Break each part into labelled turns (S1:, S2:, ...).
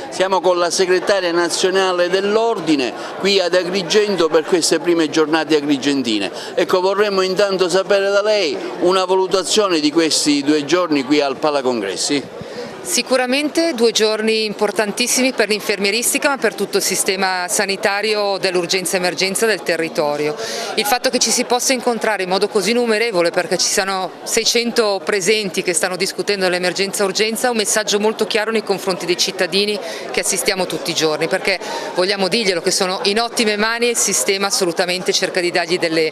S1: Siamo con la segretaria nazionale dell'Ordine qui ad Agrigento per queste prime giornate agrigentine. Ecco, vorremmo intanto sapere da lei una valutazione di questi 2 giorni qui al Palacongressi.
S2: Sicuramente 2 giorni importantissimi per l'infermieristica ma per tutto il sistema sanitario dell'urgenza-emergenza del territorio. Il fatto che ci si possa incontrare in modo così numerevole, perché ci sono 600 presenti che stanno discutendo l'emergenza-urgenza, è un messaggio molto chiaro nei confronti dei cittadini che assistiamo tutti i giorni, perché vogliamo dirglielo che sono in ottime mani e il sistema assolutamente cerca di dargli delle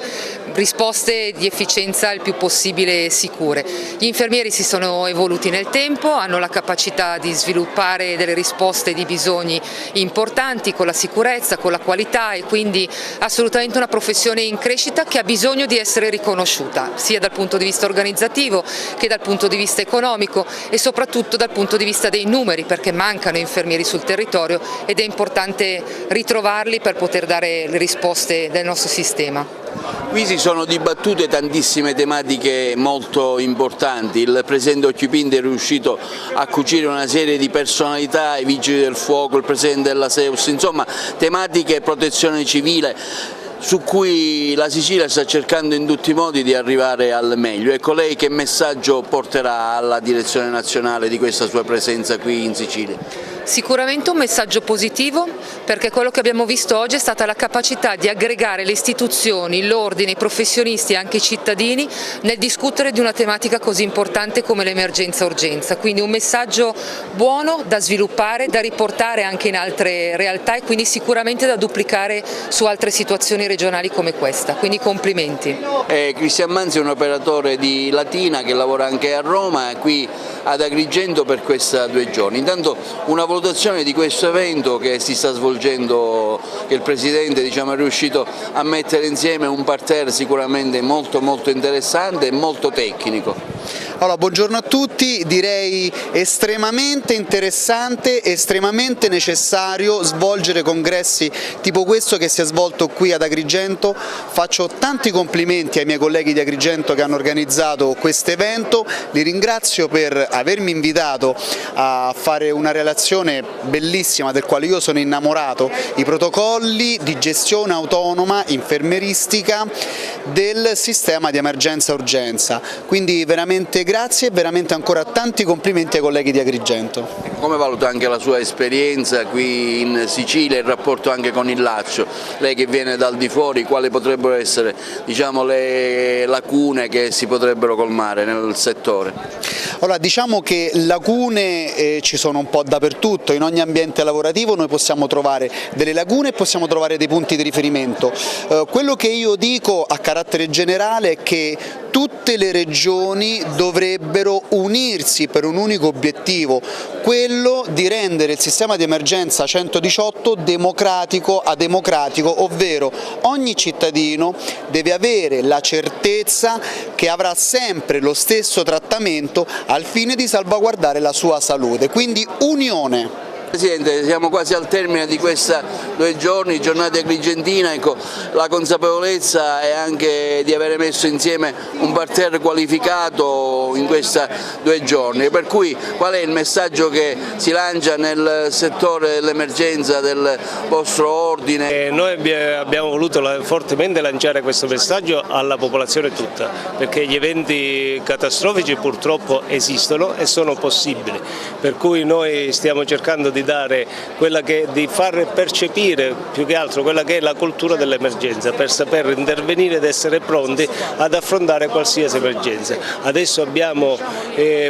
S2: risposte di efficienza il più possibile sicure. Gli infermieri si sono evoluti nel tempo, hanno la capacità di sviluppare delle risposte di bisogni importanti con la sicurezza, con la qualità, e quindi assolutamente una professione in crescita che ha bisogno di essere riconosciuta sia dal punto di vista organizzativo che dal punto di vista economico e soprattutto dal punto di vista dei numeri, perché mancano infermieri sul territorio ed è importante ritrovarli per poter dare le risposte del nostro sistema.
S1: Qui si sono dibattute tantissime tematiche molto importanti. Il Presidente Occhipinti è riuscito a cucire una serie di personalità, i Vigili del Fuoco, il Presidente della SEUS, insomma tematiche protezione civile su cui la Sicilia sta cercando in tutti i modi di arrivare al meglio. Ecco, lei che messaggio porterà alla direzione nazionale di questa sua presenza qui in Sicilia?
S2: Sicuramente un messaggio positivo, perché quello che abbiamo visto oggi è stata la capacità di aggregare le istituzioni, l'ordine, i professionisti e anche i cittadini nel discutere di una tematica così importante come l'emergenza-urgenza. Quindi un messaggio buono da sviluppare, da riportare anche in altre realtà e quindi sicuramente da duplicare su altre situazioni regionali come questa. Quindi complimenti.
S1: Cristian Manzi è un operatore di Latina che lavora anche a Roma, qui ad Agrigento per questi 2 giorni. Intanto una valutazione di questo evento che si sta svolgendo, che il Presidente è riuscito a mettere insieme un parterre sicuramente molto interessante e molto tecnico.
S3: Allora, buongiorno a tutti, direi estremamente interessante, estremamente necessario svolgere congressi tipo questo che si è svolto qui ad Agrigento. Faccio tanti complimenti ai miei colleghi di Agrigento che hanno organizzato questo evento, li ringrazio per avermi invitato a fare una relazione bellissima del quale io sono innamorato, i protocolli di gestione autonoma infermieristica del sistema di emergenza-urgenza, quindi veramente grazie e veramente ancora tanti complimenti ai colleghi di Agrigento.
S1: Come valuta anche la sua esperienza qui in Sicilia e il rapporto anche con il Lazio? Lei che viene dal di fuori, quali potrebbero essere le lacune che si potrebbero colmare nel settore?
S3: Allora, diciamo che lacune ci sono un po' dappertutto, in ogni ambiente lavorativo noi possiamo trovare delle lacune e possiamo trovare dei punti di riferimento. Quello che io dico a carattere generale è che tutte le regioni dovrebbero unirsi per un unico obiettivo, quello di rendere il sistema di emergenza 118 democratico a democratico, ovvero ogni cittadino deve avere la certezza che avrà sempre lo stesso trattamento al fine di salvaguardare la sua salute, quindi unione.
S1: Presidente, siamo quasi al termine di questi 2 giorni, giornate agrigentine, ecco, la consapevolezza è anche di avere messo insieme un parterre qualificato in questi 2 giorni, per cui qual è il messaggio che si lancia nel settore dell'emergenza del vostro ordine?
S4: Noi abbiamo voluto fortemente lanciare questo messaggio alla popolazione tutta, perché gli eventi catastrofici purtroppo esistono e sono possibili, per cui noi stiamo cercando di far percepire più che altro quella che è la cultura dell'emergenza, per saper intervenire ed essere pronti ad affrontare qualsiasi emergenza. Adesso abbiamo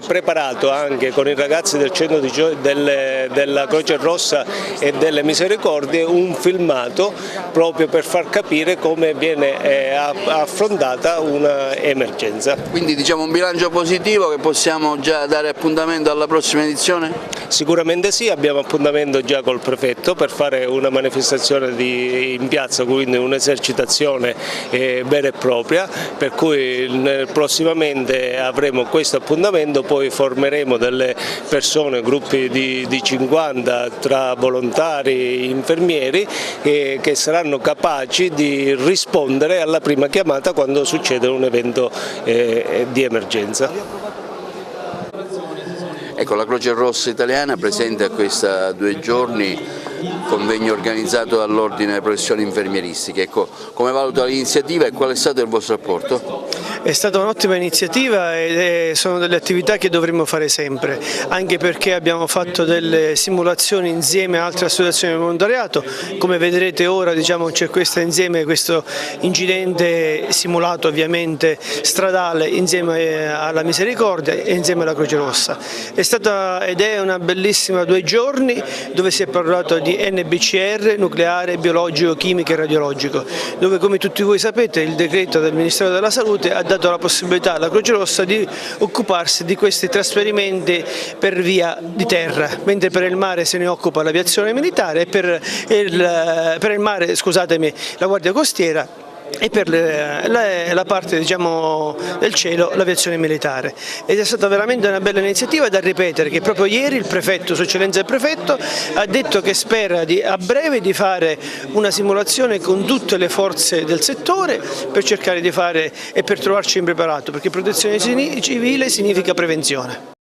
S4: preparato anche con i ragazzi del centro della Croce Rossa e delle Misericordie un filmato proprio per far capire come viene affrontata un'emergenza.
S1: Quindi diciamo un bilancio positivo, che possiamo già dare appuntamento alla prossima edizione?
S4: Sicuramente sì, abbiamo appuntamento già col prefetto per fare una manifestazione in piazza, quindi un'esercitazione vera e propria, per cui prossimamente avremo questo appuntamento, poi formeremo delle persone, gruppi di 50 tra volontari e infermieri che saranno capaci di rispondere alla prima chiamata quando succede un evento di emergenza.
S1: Ecco, la Croce Rossa Italiana presenta a questa 2 giorni convegno organizzato dall'Ordine delle Professioni Infermieristiche. Ecco, come valuta l'iniziativa e qual è stato il vostro apporto?
S5: È stata un'ottima iniziativa e sono delle attività che dovremmo fare sempre, anche perché abbiamo fatto delle simulazioni insieme a altre associazioni di volontariato. Come vedrete ora c'è questo incidente simulato ovviamente stradale insieme alla Misericordia e insieme alla Croce Rossa. È stata ed è una bellissima 2 giorni dove si è parlato di NBCR, nucleare, biologico, chimico e radiologico, dove come tutti voi sapete il decreto del Ministero della Salute ha dato la possibilità alla Croce Rossa di occuparsi di questi trasferimenti per via di terra, mentre per il mare se ne occupa l'aviazione militare e per il mare, scusatemi, la Guardia Costiera, e per la parte del cielo l'aviazione militare. Ed è stata veramente una bella iniziativa da ripetere, che proprio ieri il prefetto, Sua Eccellenza il prefetto, ha detto che spera a breve di fare una simulazione con tutte le forze del settore per cercare di fare e per trovarci impreparato, perché protezione civile significa prevenzione.